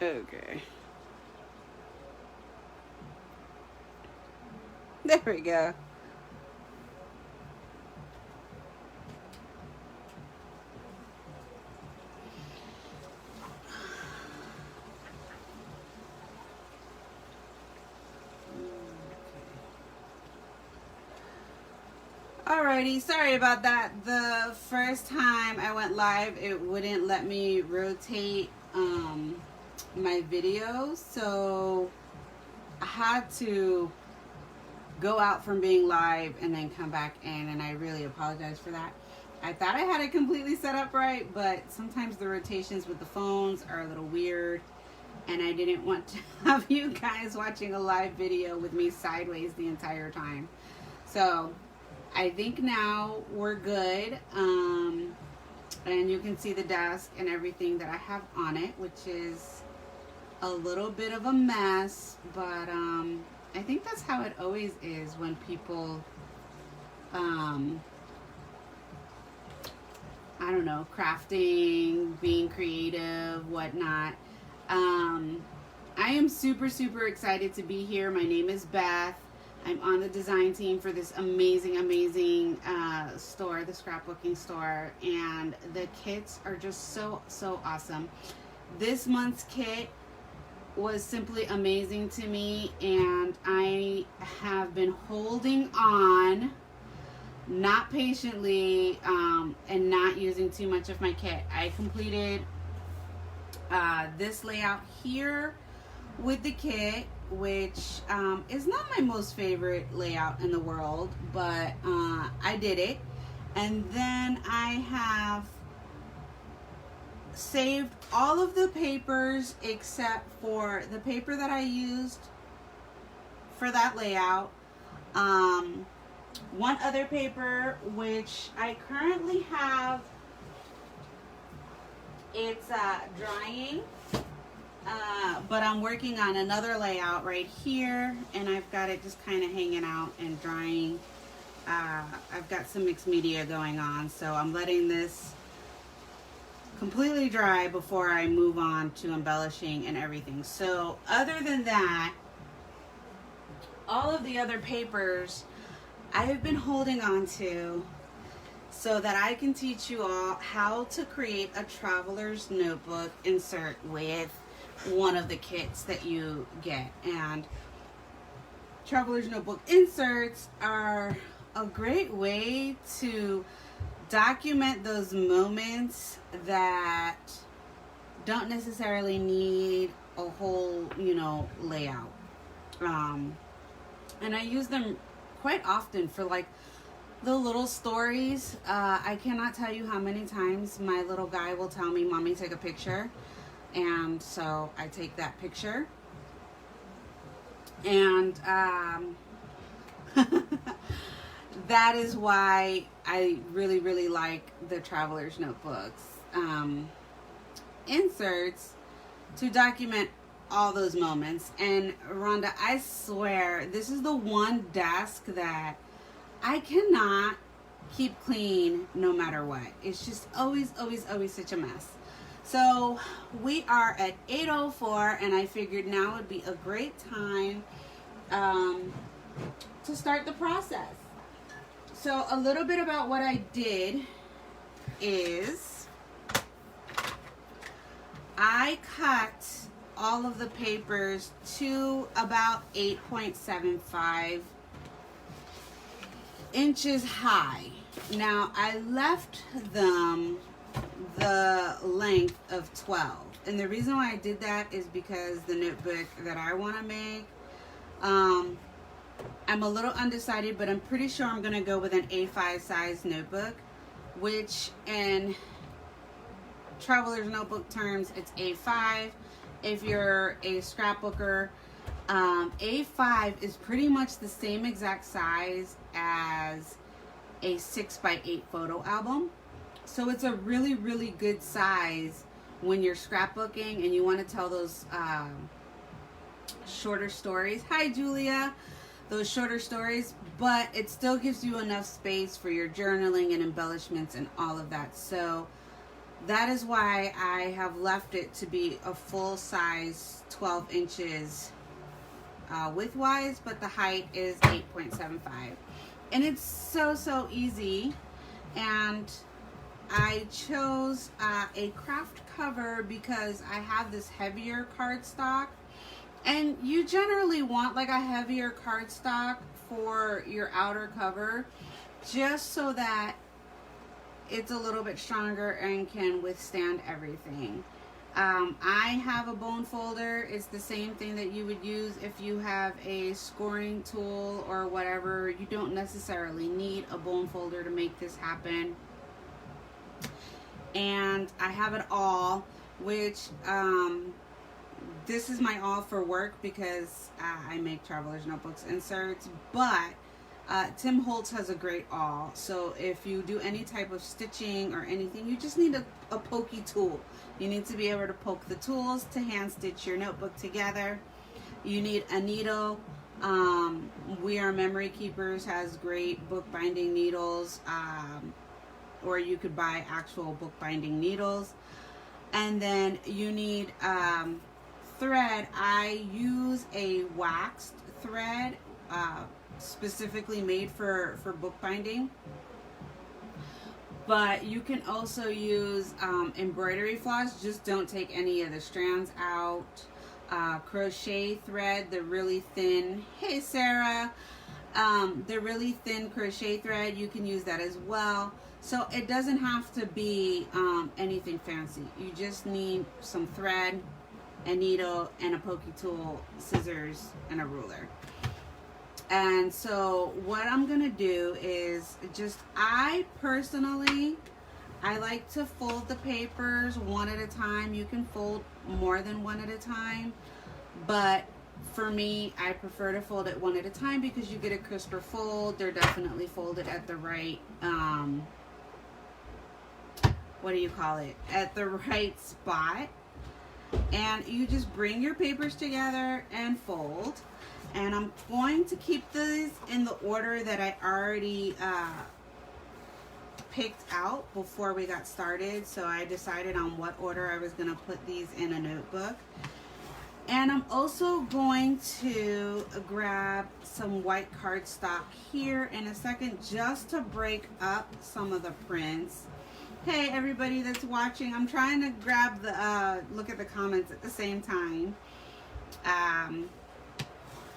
Okay. There we go. Alrighty, sorry about that. The first time I went live, it wouldn't let me rotate my video, so I had to go out from being live and then come back in, and I really apologize for that. I thought I had it completely set up right, but sometimes the rotations with the phones are a little weird, and I didn't want to have you guys watching a live video with me sideways the entire time. So I think now we're good, and you can see the desk and everything that I have on it, which is a little bit of a mess, but I think that's how it always is when people, I don't know, crafting, being creative, whatnot. I am super, super excited to be here. My name is Beth. I'm on the design team for this amazing, amazing store, the Scrapbooking Store, and the kits are just so, so awesome. This month's kit was simply amazing to me, and I have been holding on, not patiently, and not using too much of my kit. I completed this layout here with the kit, which is not my most favorite layout in the world, but I did it. And then I have saved all of the papers except for the paper that I used for that layout. One other paper which I currently have, it's drying, but I'm working on another layout right here, and I've got it just kind of hanging out and drying. I've got some mixed media going on, so I'm letting this completely dry before I move on to embellishing and everything. So other than that, all of the other papers I have been holding on to so that I can teach you all how to create a traveler's notebook insert with one of the kits that you get. And traveler's notebook inserts are a great way to document those moments that don't necessarily need a whole, layout. And I use them quite often for like the little stories. I cannot tell you how many times my little guy will tell me, "Mommy, take a picture." And so I take that picture. And that is why I really, really like the Traveler's Notebooks inserts to document all those moments. And Rhonda, I swear, this is the one desk that I cannot keep clean no matter what. It's just always, always, always such a mess. So we are at 8:04, and I figured now would be a great time to start the process. So a little bit about what I did is I cut all of the papers to about 8.75 inches high. Now I left them the length of 12, and the reason why I did that is because the notebook that I want to make, I'm a little undecided, but I'm pretty sure I'm going to go with an A5 size notebook, which in Traveler's Notebook terms, it's A5. If you're a scrapbooker, A5 is pretty much the same exact size as a 6x8 photo album. So it's a really, really good size when you're scrapbooking and you want to tell those shorter stories. Hi, Julia. Those shorter stories, but it still gives you enough space for your journaling and embellishments and all of that. So that is why I have left it to be a full size 12 inches width-wise, but the height is 8.75. And it's so easy. And I chose a craft cover because I have this heavier cardstock. And you generally want like a heavier cardstock for your outer cover, just so that it's a little bit stronger and can withstand everything. I have a bone folder. It's the same thing that you would use if you have a scoring tool or whatever. You don't necessarily need a bone folder to make this happen. And I have it all, which this is my all for work because I make traveler's notebooks inserts, but Tim Holtz has a great all. So if you do any type of stitching or anything, you just need a pokey tool. You need to be able to poke the tools to hand stitch your notebook together. You need a needle. We Are Memory Keepers has great bookbinding needles, or you could buy actual bookbinding needles. And then you need thread. I use a waxed thread specifically made for bookbinding, but you can also use embroidery floss. Just don't take any of the strands out. Crochet thread, the really thin, hey Sarah, the really thin crochet thread, you can use that as well. So it doesn't have to be anything fancy. You just need some thread, a needle, and a pokey tool, scissors, and a ruler. And so what I'm gonna do is just, I personally like to fold the papers one at a time. You can fold more than one at a time, but for me, I prefer to fold it one at a time because you get a crisper fold. They're definitely folded at the right what do you call it, at the right spot. And you just bring your papers together and fold. And I'm going to keep these in the order that I already picked out before we got started. So I decided on what order I was going to put these in a notebook. And I'm also going to grab some white cardstock here in a second, just to break up some of the prints. Hey everybody that's watching, I'm trying to grab the look at the comments at the same time.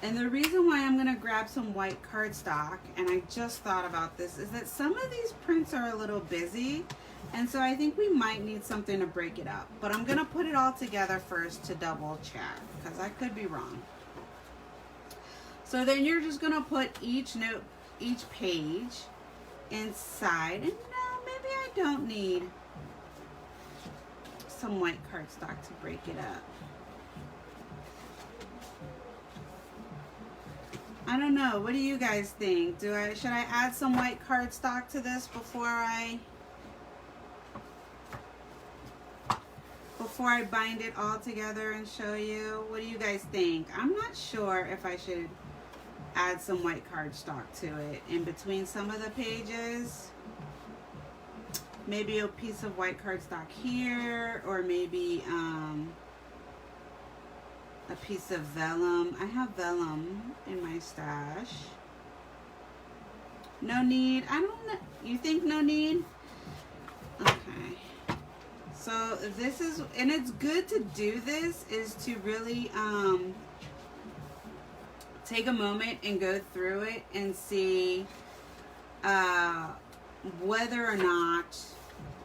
And the reason why I'm going to grab some white cardstock, and I just thought about this, is that some of these prints are a little busy, and so I think we might need something to break it up. But I'm going to put it all together first to double check, because I could be wrong. So then you're just going to put each page inside. And no, maybe I don't need some white cardstock to break it up. I don't know. What do you guys think? Should I add some white cardstock to this before I bind it all together and show you? What do you guys think? I'm not sure if I should add some white cardstock to it in between some of the pages. Maybe a piece of white cardstock here, or maybe a piece of vellum. I have vellum in my stash. No need. I don't know. You think no need? Okay. So this is, and it's good to do this, is to really take a moment and go through it and see whether or not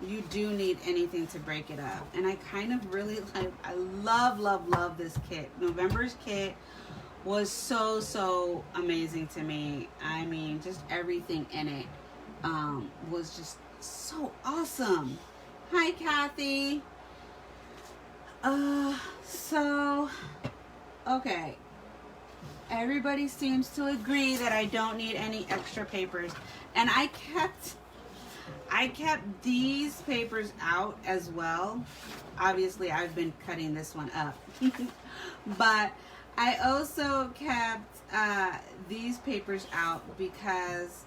you do need anything to break it up. And I kind of really like, I love this kit. November's kit was so amazing to me. I mean, just everything in it was just so awesome. Hi Kathy. So okay, everybody seems to agree that I don't need any extra papers, and I kept these papers out as well. Obviously I've been cutting this one up but I also kept these papers out because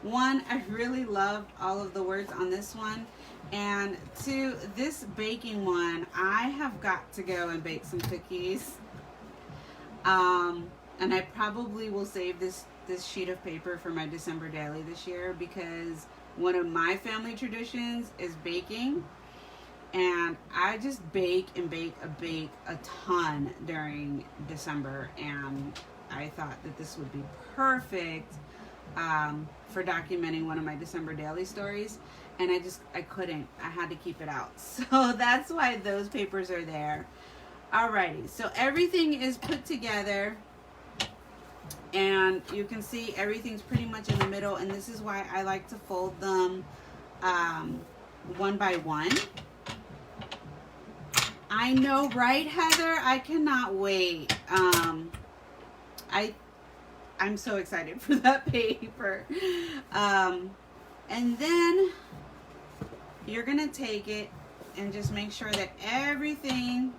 One, I really loved all of the words on this one. And two, this baking one, I have got to go and bake some cookies. And I probably will save this sheet of paper for my December daily this year, because one of my family traditions is baking. And I just bake a ton during December, and I thought that this would be perfect for documenting one of my December daily stories, and I couldn't. I had to keep it out. So that's why those papers are there. Alrighty, so everything is put together, and you can see everything's pretty much in the middle, and this is why I like to fold them one by one. I know, right, Heather? I cannot wait. I'm so excited for that paper. And then you're gonna take it and just make sure that everything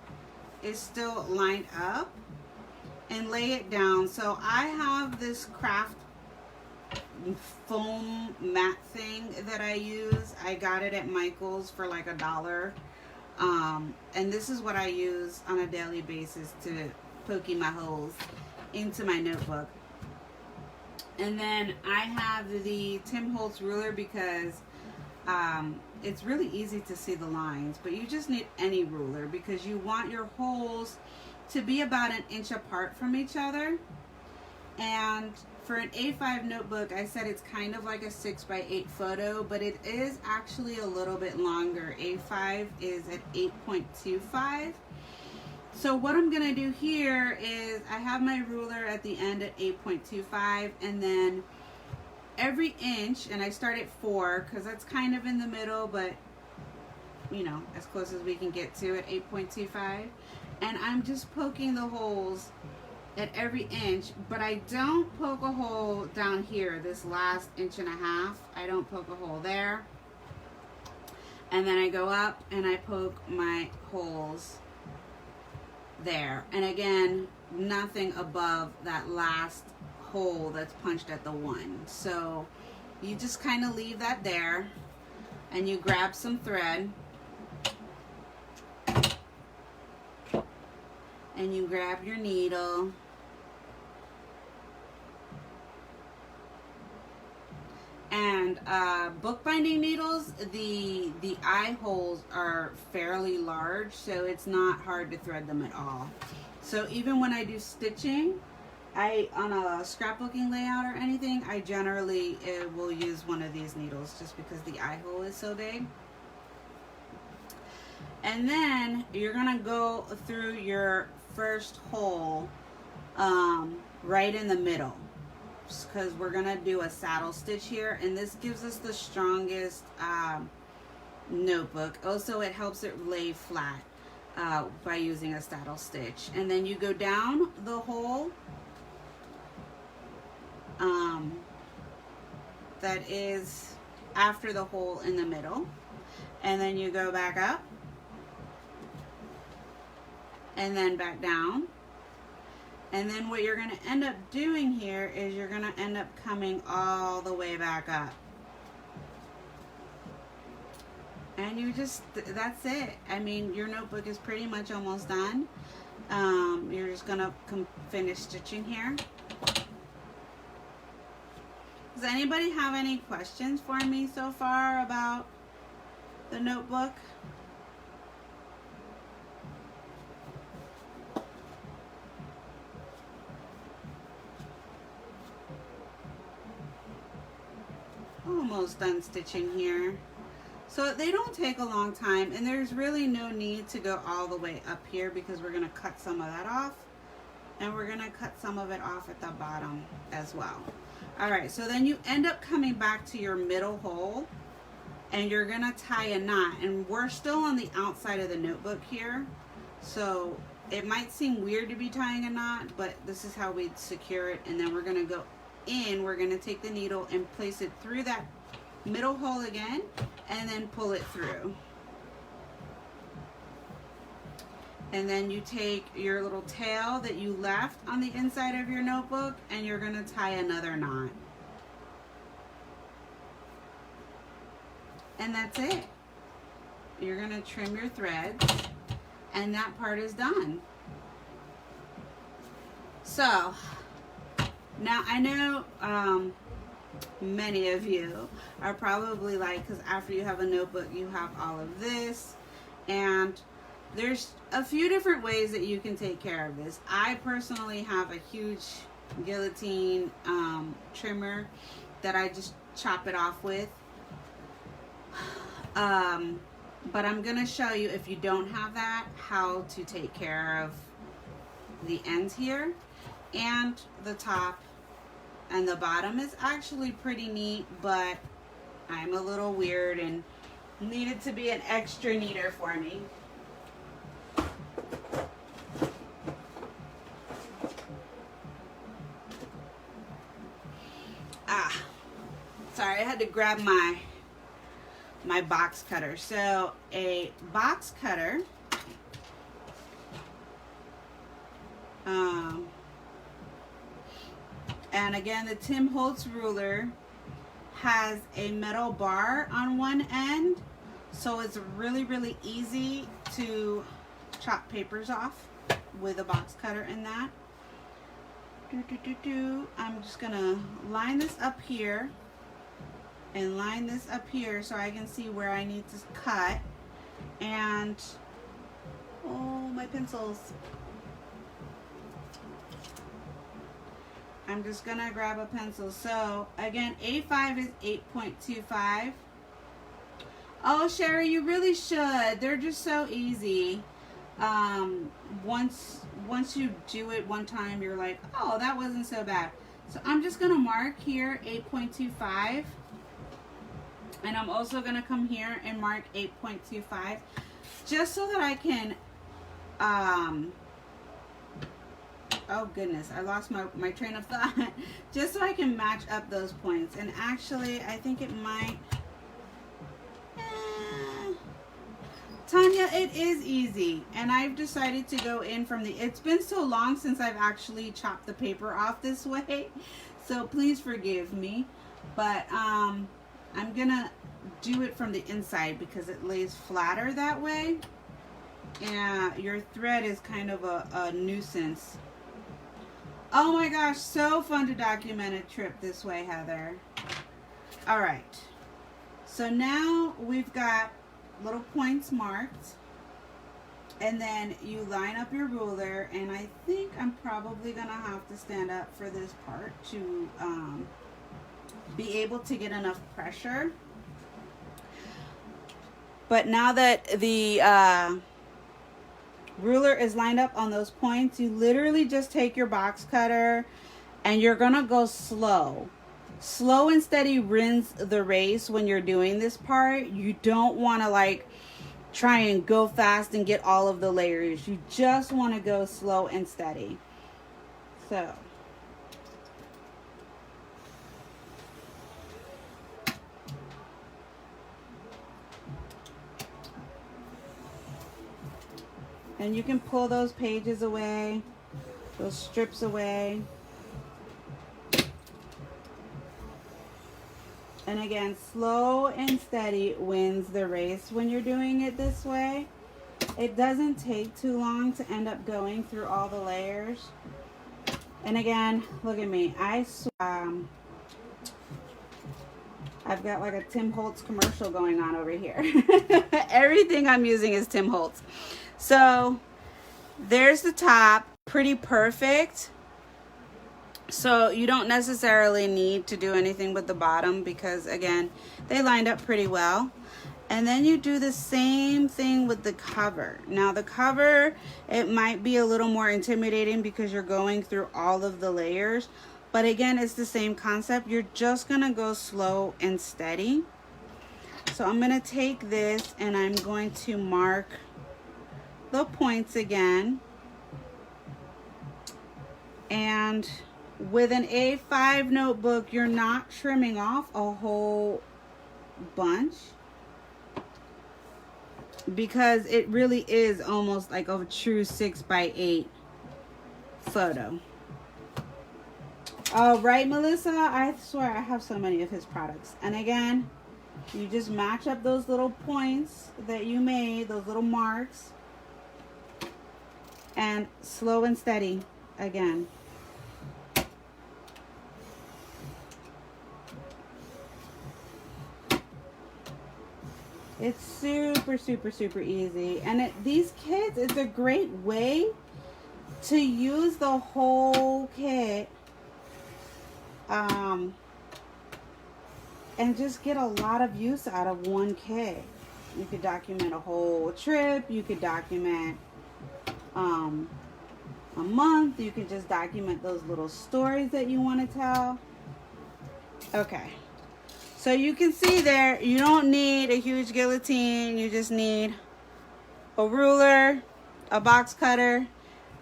is still lined up and lay it down. So I have this craft foam mat thing that I use. I got it at Michael's for like $1. And this is what I use on a daily basis to poking my holes into my notebook. And then I have the Tim Holtz ruler because it's really easy to see the lines, but you just need any ruler because you want your holes to be about 1 inch apart from each other. And for an A5 notebook, I said it's kind of like a 6x8 photo, but it is actually a little bit longer. A5 is at 8.25. So what I'm gonna do here is I have my ruler at the end at 8.25, and then every inch, and I start at 4 because that's kind of in the middle, but you know, as close as we can get to at 8.25. And I'm just poking the holes at every inch, but I don't poke a hole down here, this last 1.5 inches. I don't poke a hole there. And then I go up and I poke my holes there. And again, nothing above that last hole that's punched at the 1. So you just kind of leave that there, and you grab some thread, and you grab your needle, and bookbinding needles, the eye holes are fairly large, so it's not hard to thread them at all. So even when I do stitching, on a scrapbooking layout or anything, I generally will use one of these needles just because the eye hole is so big. And then you're gonna go through your first hole right in the middle, because we're gonna do a saddle stitch here, and this gives us the strongest notebook. Also, it helps it lay flat by using a saddle stitch. And then you go down the hole that is after the hole in the middle, and then you go back up and then back down. And then what you're going to end up doing here is you're going to end up coming all the way back up. And you just, that's it. I mean, your notebook is pretty much almost done. You're just going to finish stitching here. Does anybody have any questions for me so far about the notebook? Almost done stitching here. So they don't take a long time, and there's really no need to go all the way up here because we're going to cut some of that off, and we're going to cut some of it off at the bottom as well. Alright, so then you end up coming back to your middle hole, and you're going to tie a knot, and we're still on the outside of the notebook here, so it might seem weird to be tying a knot, but this is how we secure it. And then we're going to go in, we're going to take the needle and place it through that middle hole again, and then pull it through. And then you take your little tail that you left on the inside of your notebook, and you're going to tie another knot. And that's it. You're gonna trim your threads, and that part is done. So now I know many of you are probably like, because after you have a notebook you have all of this, and there's a few different ways that you can take care of this. I personally have a huge guillotine trimmer that I just chop it off with. But I'm going to show you, if you don't have that, how to take care of the ends here. And the top and the bottom is actually pretty neat, but I'm a little weird and needed to be an extra neater for me. Sorry, I had to grab my box cutter. So a box cutter, and again, the Tim Holtz ruler has a metal bar on one end, so it's really easy to chop papers off with a box cutter in that. I'm just gonna line this up here and line this up here so I can see where I need to cut. And oh, my pencils. I'm just gonna grab a pencil. So again, A5 is 8.25. Oh, Sherry, you really should. They're just so easy. Once you do it one time, you're like, oh, that wasn't so bad. So I'm just gonna mark here 8.25, and I'm also gonna come here and mark 8.25, just so that I can oh goodness, I lost my train of thought. Just so I can match up those points. And actually, I think it might, Tanya, it is easy, and I've decided to go in from the, it's been so long since I've actually chopped the paper off this way, so please forgive me, but I'm gonna do it from the inside because it lays flatter that way, and your thread is kind of a nuisance. Oh my gosh, so fun to document a trip this way, Heather. All right, so now we've got little points marked, and then you line up your ruler, and I think I'm probably gonna have to stand up for this part to be able to get enough pressure. But now that the ruler is lined up on those points, you literally just take your box cutter and you're gonna go slow. Slow and steady wins the race when you're doing this part. You don't want to like try and go fast and get all of the layers. You just want to go slow and steady. So and you can pull those pages away, those strips away. And again, slow and steady wins the race when you're doing it this way. It doesn't take too long to end up going through all the layers. And again, look at me. I've got like a Tim Holtz commercial going on over here. Everything I'm using is Tim Holtz. So there's the top, pretty perfect. So you don't necessarily need to do anything with the bottom because again, they lined up pretty well. And then you do the same thing with the cover. Now the cover, it might be a little more intimidating because you're going through all of the layers. But again, it's the same concept. You're just gonna go slow and steady. So I'm gonna take this and I'm going to mark the points again. And with an A5 notebook, you're not trimming off a whole bunch because it really is almost like a true 6x8 photo. All right, Melissa, I swear I have so many of his products. And again, You just match up those little points that you made, those little marks, and slow and steady again. It's super, super, super easy. And these kits, it's a great way to use the whole kit and just get a lot of use out of one kit. You could document a whole trip. You could document a month. You could just document those little stories that you want to tell. Okay. So you can see there, you don't need a huge guillotine. You just need a ruler, a box cutter,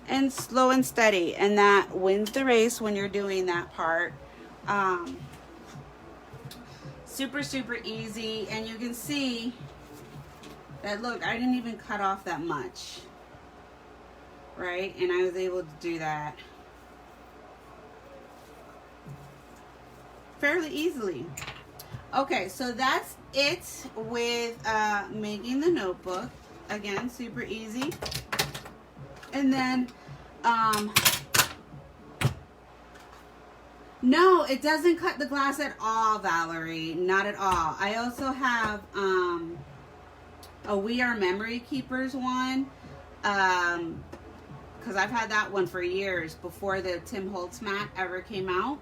and slow and steady. And that wins the race when you're doing that part. Super, super easy. And you can see that, look, I didn't even cut off that much. Right? And I was able to do that fairly easily. Okay, so that's it with making the notebook. Again, super easy. And then, no, it doesn't cut the glass at all, Valerie. Not at all. I also have a We Are Memory Keepers one. Because I've had that one for years before the Tim Holtz mat ever came out.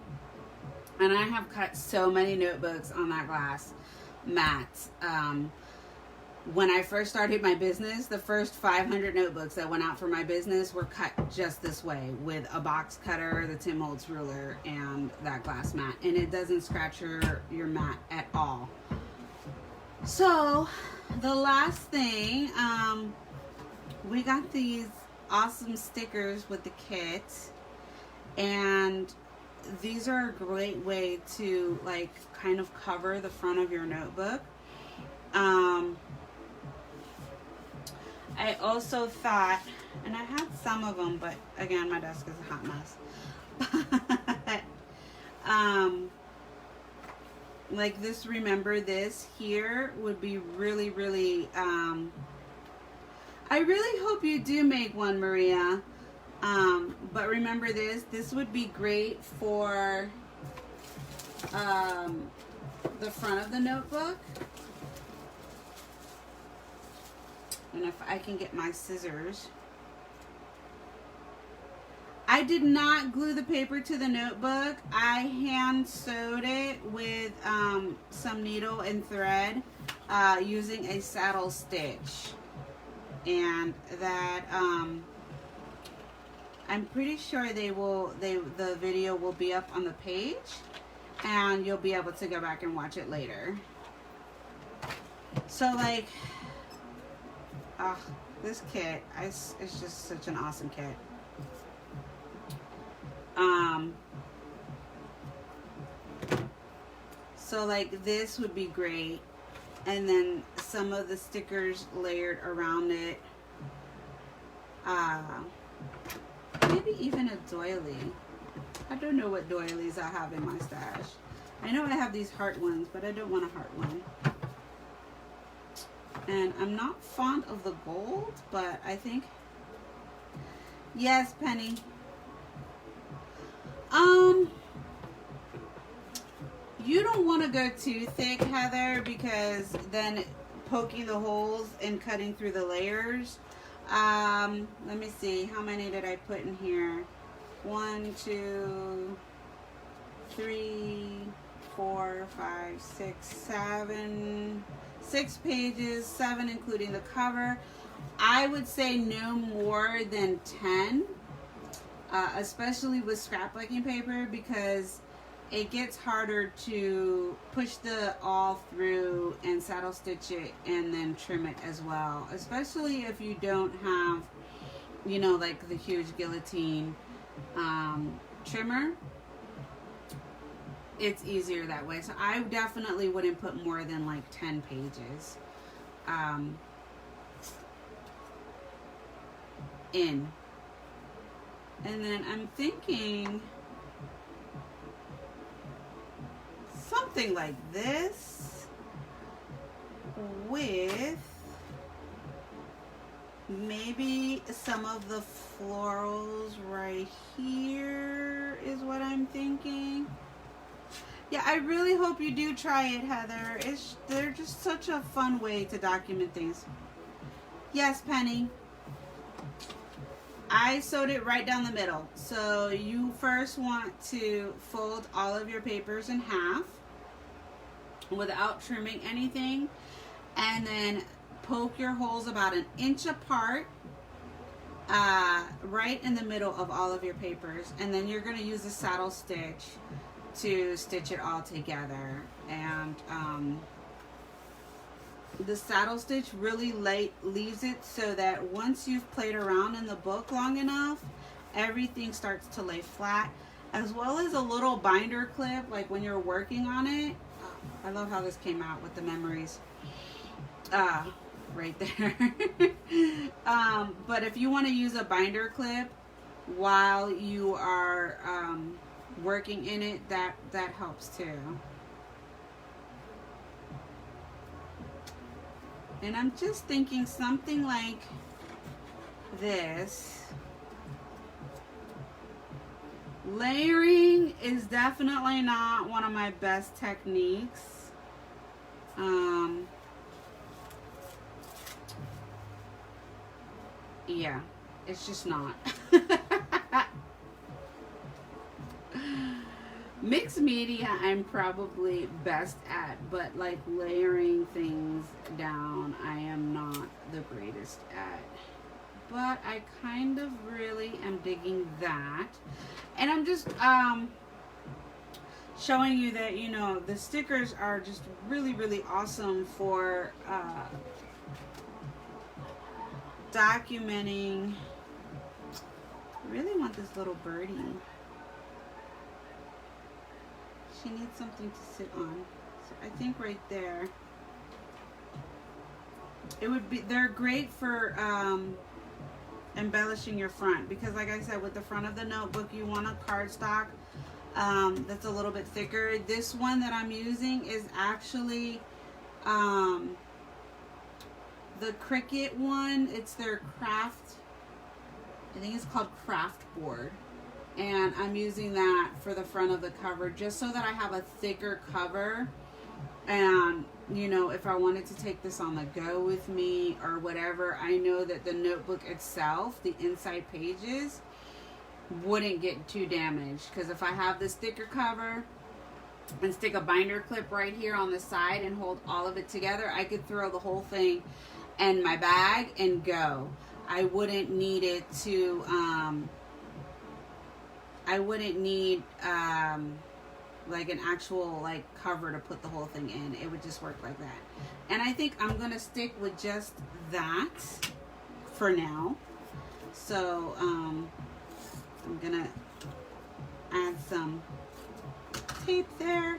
And I have cut so many notebooks on that glass mat. When I first started my business, the first 500 notebooks that went out for my business were cut just this way, with a box cutter, the Tim Holtz ruler, and that glass mat. And it doesn't scratch your mat at all. So, the last thing, we got these awesome stickers with the kit. And these are a great way to, like, kind of cover the front of your notebook. I also thought, and I had some of them, but again, my desk is a hot mess. Like this, remember this here would be really, really, I really hope you do make one, Maria. But remember this would be great for the front of the notebook. And if I can get my scissors. I did not glue the paper to the notebook. I hand sewed it with some needle and thread using a saddle stitch. And that I'm pretty sure the video will be up on the page, and you'll be able to go back and watch it later. So, like, this kit, it's just such an awesome kit. So like this would be great, and then some of the stickers layered around it. Maybe even a doily. I don't know what doilies I have in my stash. I know I have these heart ones, but I don't want a heart one. And I'm not fond of the gold, but I think, yes, Penny. You don't want to go too thick, Heather, because then poking the holes and cutting through the layers. Let me see, how many did I put in here? 1, 2, 3, 4, 5, 6, 7, 6 pages, 7 including the cover. I would say no more than 10, especially with scrapbooking paper, because it gets harder to push the all through and saddle stitch it and then trim it as well, especially if you don't have, you know, like the huge guillotine trimmer. It's easier that way. So I definitely wouldn't put more than like 10 pages in. And then I'm thinking something like this. with maybe some of the florals right here is what I'm thinking. Yeah, I really hope you do try it, Heather. They're just such a fun way to document things. Yes, Penny. I sewed it right down the middle. So you first want to fold all of your papers in half without trimming anything, and then poke your holes about 1 inch apart, right in the middle of all of your papers, and then you're going to use a saddle stitch to stitch it all together. And the saddle stitch really leaves it so that once you've played around in the book long enough, everything starts to lay flat, as well as a little binder clip, like when you're working on it. I love how this came out with the memories right there. But if you want to use a binder clip while you are working in it, that helps too. And I'm just thinking something like this. Layering is definitely not one of my best techniques. Yeah, it's just not. Mixed media I'm probably best at, but like layering things down I am not the greatest at. But I kind of really am digging that. And I'm just showing you that, you know, the stickers are just really, really awesome for documenting. I really want this little birdie. She needs something to sit on. So I think right there. It would be, they're great for embellishing your front, because like I said, with the front of the notebook you want a cardstock that's a little bit thicker. This one that I'm using is actually the Cricut one. It's their craft, I think it's called craft board, and I'm using that for the front of the cover just so that I have a thicker cover. And you know, if I wanted to take this on the go with me or whatever, I know that the notebook itself, the inside pages, wouldn't get too damaged. Because if I have this thicker cover and stick a binder clip right here on the side and hold all of it together, I could throw the whole thing in my bag and go. I wouldn't need it to, I wouldn't need, like an actual like cover to put the whole thing in. It would just work like that. And I think I'm gonna stick with just that for now. So I'm gonna add some tape there,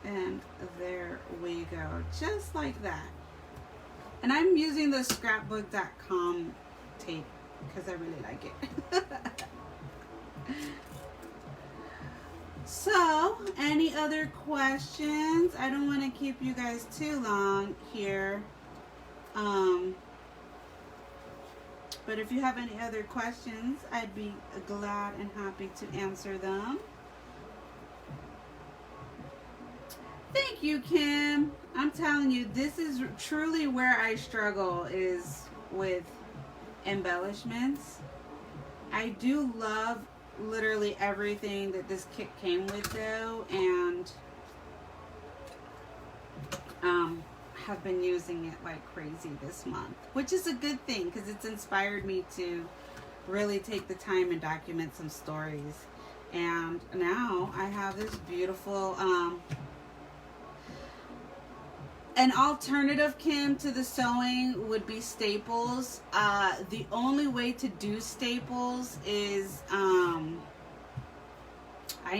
and there we go, just like that. And I'm using the Scrapbook.com tape because I really like it. So, any other questions? I don't want to keep you guys too long here. But if you have any other questions, I'd be glad and happy to answer them. Thank you, Kim. I'm telling you, this is truly where I struggle, is with embellishments. I do love literally everything that this kit came with though, and have been using it like crazy this month, which is a good thing because it's inspired me to really take the time and document some stories. And now I have this beautiful an alternative, Kim, to the sewing would be staples. The only way to do staples is, I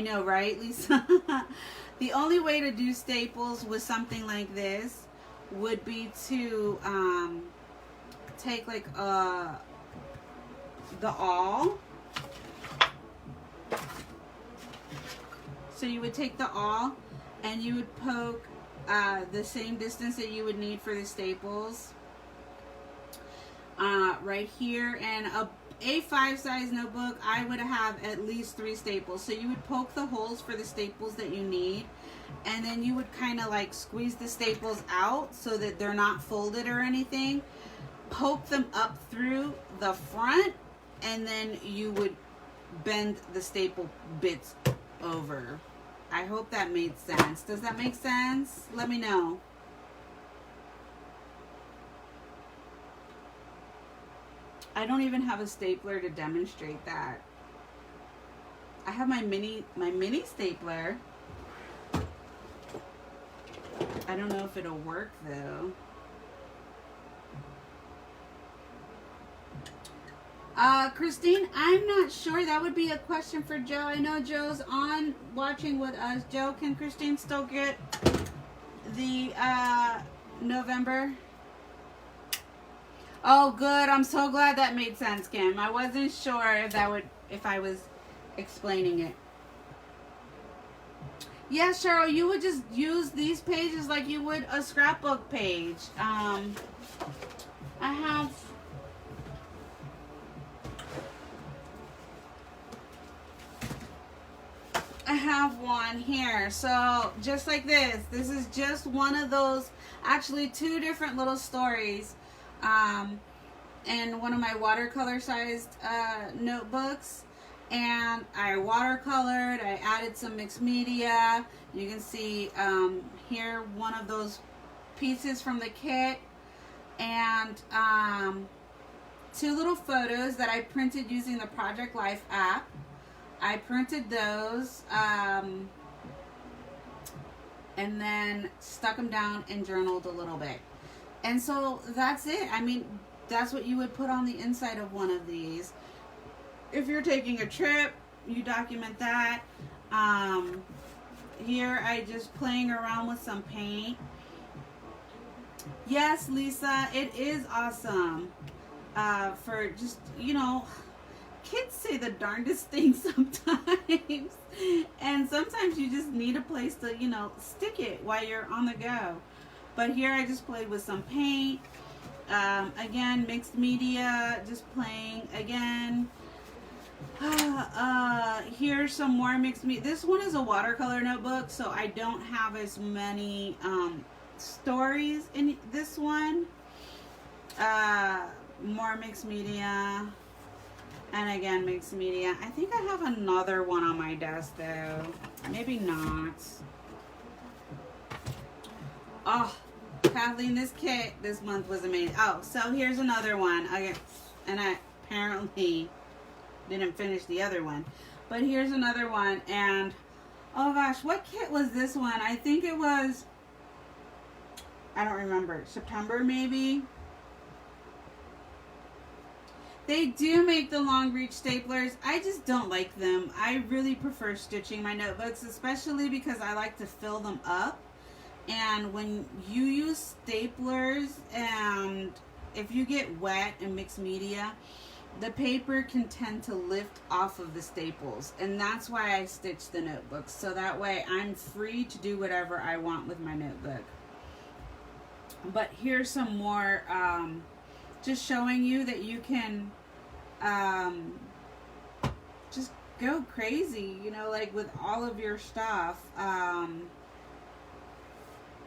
know, right, Lisa? The only way to do staples with something like this would be to take like the awl. So you would take the awl and you would poke the same distance that you would need for the staples right here. And a A5 size notebook, I would have at least 3 staples. So you would poke the holes for the staples that you need, and then you would kind of like squeeze the staples out so that they're not folded or anything. Poke them up through the front, and then you would bend the staple bits over. I hope that made sense. Does that make sense? Let me know. I don't even have a stapler to demonstrate that. I have my mini stapler. I don't know if it'll work though. Christine, I'm not sure. That would be a question for Joe. I know Joe's on watching with us. Joe, can Christine still get the November? Oh, good. I'm so glad that made sense, Kim. I wasn't sure if I was explaining it. Yeah, Cheryl, you would just use these pages like you would a scrapbook page. I have one here. So just like this is just one of those, actually 2 different little stories, and one of my watercolor sized notebooks. And I watercolored, I added some mixed media. You can see here one of those pieces from the kit, and 2 little photos that I printed using the Project Life app. I printed those and then stuck them down and journaled a little bit. And so that's it. I mean, that's what you would put on the inside of one of these. If you're taking a trip, you document that. Here I just playing around with some paint. Yes, Lisa, it is awesome. For just, you know, kids say the darndest things sometimes. And sometimes you just need a place to, you know, stick it while you're on the go. But here I just played with some paint. Again, mixed media, just playing again. Here's some more mixed media. This one is a watercolor notebook, so I don't have as many stories in this one. More mixed media, and again mixed media. I think I have another one on my desk though. Maybe not. Oh, Kathleen, this kit this month was amazing. Oh, so here's another one. Okay, and I apparently didn't finish the other one, but here's another one. And oh gosh, what kit was this one? I think it was, I don't remember, September maybe. They do make the long reach staplers. I just don't like them. I really prefer stitching my notebooks, especially because I like to fill them up. And when you use staplers, and if you get wet and mixed media, the paper can tend to lift off of the staples, and that's why I stitch the notebooks, so that way I'm free to do whatever I want with my notebook. But here's some more, just showing you that you can just go crazy, you know, like with all of your stuff,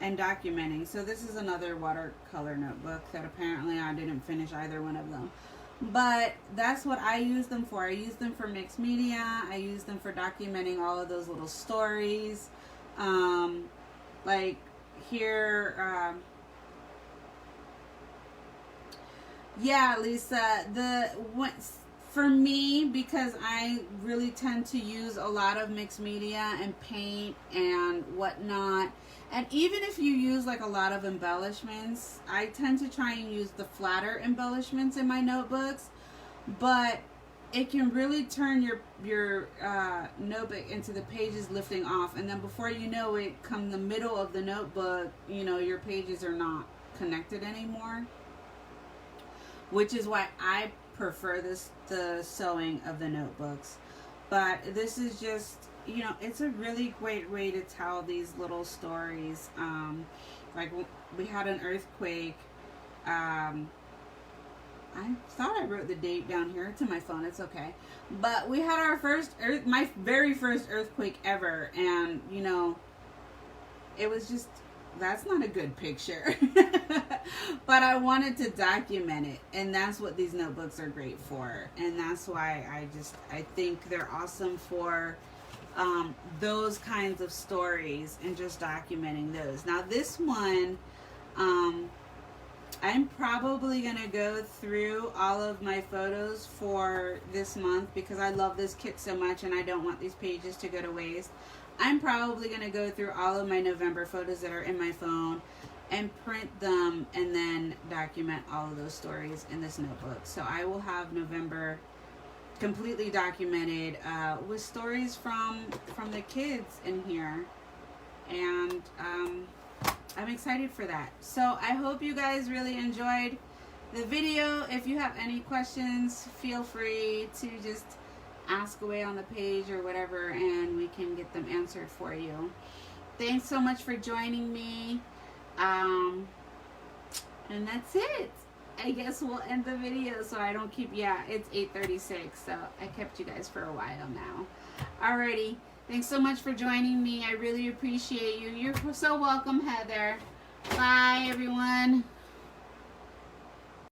and documenting. So this is another watercolor notebook that apparently I didn't finish either one of them. But that's what I use them for. I use them for mixed media. I use them for documenting all of those little stories. Like here, yeah, Lisa, for me, because I really tend to use a lot of mixed media and paint and whatnot, and even if you use like a lot of embellishments, I tend to try and use the flatter embellishments in my notebooks, but it can really turn your notebook into the pages lifting off, and then before you know it, come the middle of the notebook, you know, your pages are not connected anymore, which is why I prefer the sewing of the notebooks. But this is just you know, it's a really great way to tell these little stories. Like we had an earthquake. I thought I wrote the date down here. It's in my phone. It's okay. But we had our my very first earthquake ever. And, you know, it was just, that's not a good picture. But I wanted to document it. And that's what these notebooks are great for. And that's why I think they're awesome for those kinds of stories and just documenting those. Now this one, I'm probably going to go through all of my photos for this month because I love this kit so much and I don't want these pages to go to waste. I'm probably going to go through all of my November photos that are in my phone and print them and then document all of those stories in this notebook. So I will have November completely documented with stories from the kids in here. And I'm excited for that. So I hope you guys really enjoyed the video. If you have any questions, feel free to just ask away on the page or whatever, and we can get them answered for you. Thanks so much for joining me. And that's it. I guess we'll end the video so I don't keep, yeah, it's 8:36, so I kept you guys for a while now. Alrighty. Thanks so much for joining me. I really appreciate you. You're so welcome, Heather. Bye, everyone.